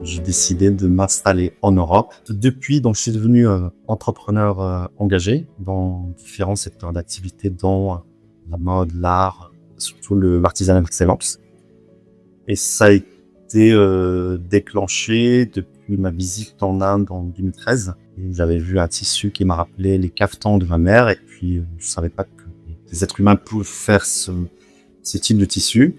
j'ai décidé de m'installer en Europe. Depuis, donc, je suis devenu entrepreneur engagé dans différents secteurs d'activité, dont la mode, l'art, surtout l'artisanat d'excellence. Et ça a été déclenché depuis ma visite en Inde en 2013. J'avais vu un tissu qui m'a rappelé les caftans de ma mère, et puis je savais pas que les êtres humains pouvaient faire ce type de tissu.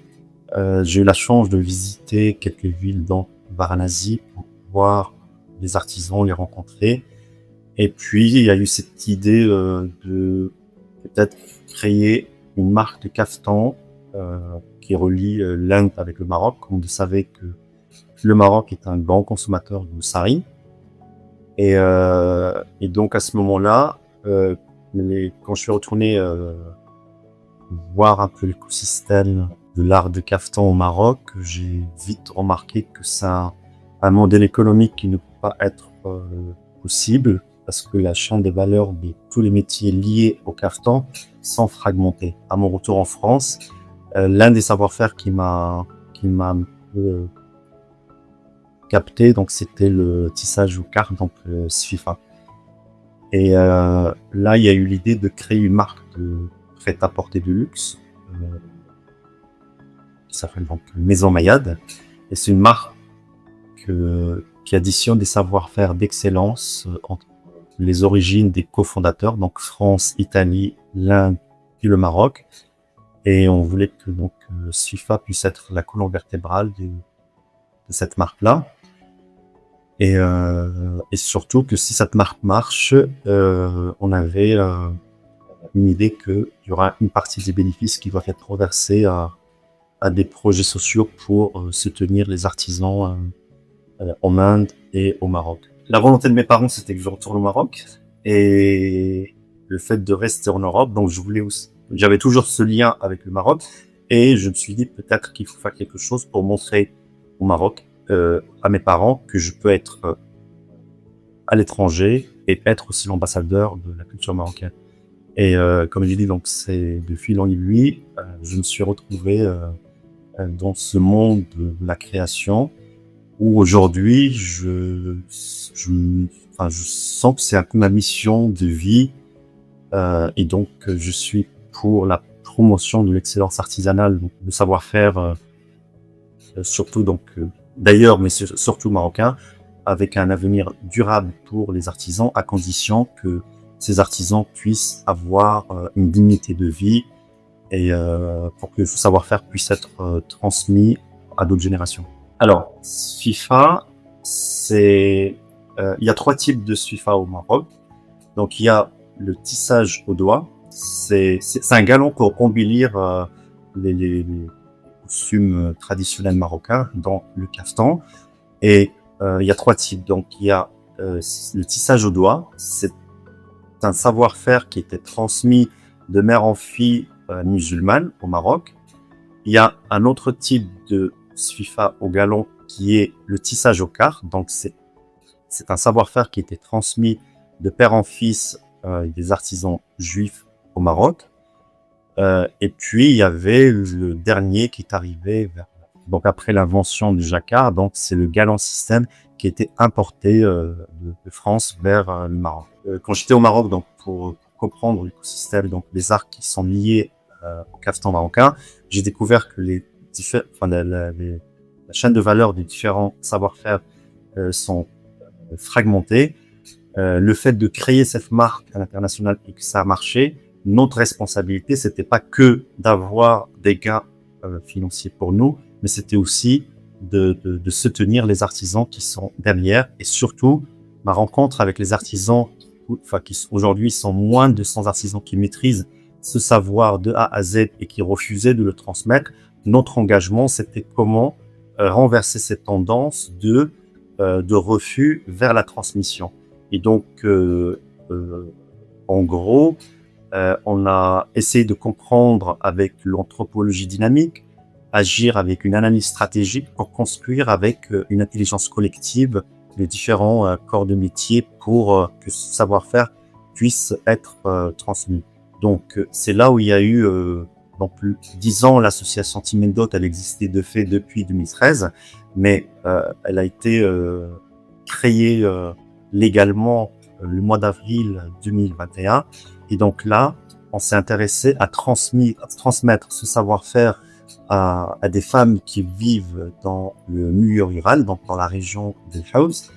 J'ai eu la chance de visiter quelques villes dans Varanasi pour voir les artisans, les rencontrer. Et puis, il y a eu cette idée de peut-être créer une marque de caftan qui relie l'Inde avec le Maroc. Comme vous savez que le Maroc est un grand consommateur de sari. Et donc, à ce moment-là, quand je suis retourné voir un peu l'écosystème de l'art de caftan au Maroc, j'ai vite remarqué que c'est un modèle économique qui ne peut pas être possible, parce que la chaîne des valeurs de tous les métiers liés au caftan sont fragmentés. À mon retour en France, l'un des savoir-faire qui m'a un peu capté, donc c'était le tissage au quart, donc le Sfifa. Et là, il y a eu l'idée de créer une marque de prêt-à-porter de luxe qui s'appelle donc Maison Mayad. Et c'est une marque qui additionne des savoir-faire d'excellence entre les origines des cofondateurs, donc France, Italie, l'Inde et le Maroc. Et on voulait que donc Sfifa puisse être la colonne vertébrale de cette marque-là. Et surtout que si cette marque marche, on avait une idée qu'il y aura une partie des bénéfices qui va être reversée à des projets sociaux pour soutenir les artisans en Inde et au Maroc. La volonté de mes parents, c'était que je retourne au Maroc, et le fait de rester en Europe, donc j'avais toujours ce lien avec le Maroc, et je me suis dit peut-être qu'il faut faire quelque chose pour montrer au Maroc, à mes parents, que je peux être à l'étranger et être aussi l'ambassadeur de la culture marocaine. Et comme je dis, donc c'est de fil en aiguille, je me suis retrouvé dans ce monde de la création, où aujourd'hui je sens que c'est un peu ma mission de vie, et donc je suis pour la promotion de l'excellence artisanale, donc le savoir-faire, surtout donc d'ailleurs, mais surtout marocain, avec un avenir durable pour les artisans, à condition que ces artisans puissent avoir une dignité de vie, et pour que ce savoir-faire puisse être transmis à d'autres générations. Alors, Sfifa, il y a 3 types de Sfifa au Maroc. Donc, il y a le tissage au doigt. C'est un galon pour embellir les costumes traditionnels marocains dans le caftan. Et il y a 3 types. Donc, il y a le tissage au doigt. C'est un savoir-faire qui était transmis de mère en fille musulmane au Maroc. Il y a un autre type de Sfifa au galon qui est le tissage au quart. Donc, c'est un savoir-faire qui était transmis de père en fils des artisans juifs au Maroc. Et puis, il y avait le dernier qui est arrivé donc après l'invention du jacquard. Donc, c'est le galon système qui était importé de France vers le Maroc. Quand j'étais au Maroc, donc pour comprendre l'écosystème, donc les arts qui sont liés au caftan marocain, j'ai découvert que la chaîne de valeur des différents savoir-faire sont fragmentées. Le fait de créer cette marque à l'international et que ça a marché, notre responsabilité, c'était pas que d'avoir des gains financiers pour nous, mais c'était aussi de soutenir les artisans qui sont derrière, et surtout ma rencontre avec les artisans, qui aujourd'hui sont moins de 100 artisans qui maîtrisent ce savoir de A à Z et qui refusaient de le transmettre. Notre engagement, c'était comment renverser cette tendance de refus vers la transmission. Et donc, en gros, on a essayé de comprendre avec l'anthropologie dynamique, agir avec une analyse stratégique pour construire avec une intelligence collective les différents corps de métier pour que ce savoir-faire puisse être transmis. Donc, c'est là où il y a eu, dans plus de 10 ans, l'association Team Endot, elle existait de fait depuis 2013. mais elle a été créée légalement le mois d'avril 2021. Et donc là, on s'est intéressé à transmettre ce savoir-faire à des femmes qui vivent dans le milieu rural, donc dans la région de House.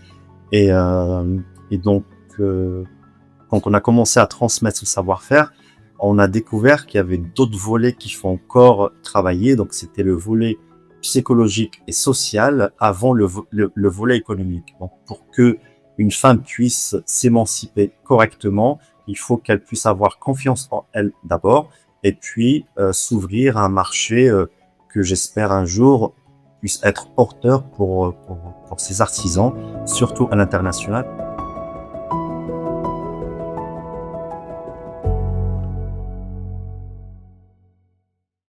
Et, euh, et donc, quand on a commencé à transmettre ce savoir-faire, on a découvert qu'il y avait d'autres volets qui font encore travailler. Donc, c'était le volet psychologique et social avant le volet économique. Donc, pour que une femme puisse s'émanciper correctement, il faut qu'elle puisse avoir confiance en elle d'abord, et puis s'ouvrir à un marché que j'espère un jour puisse être porteur pour ces artisans, surtout à l'international.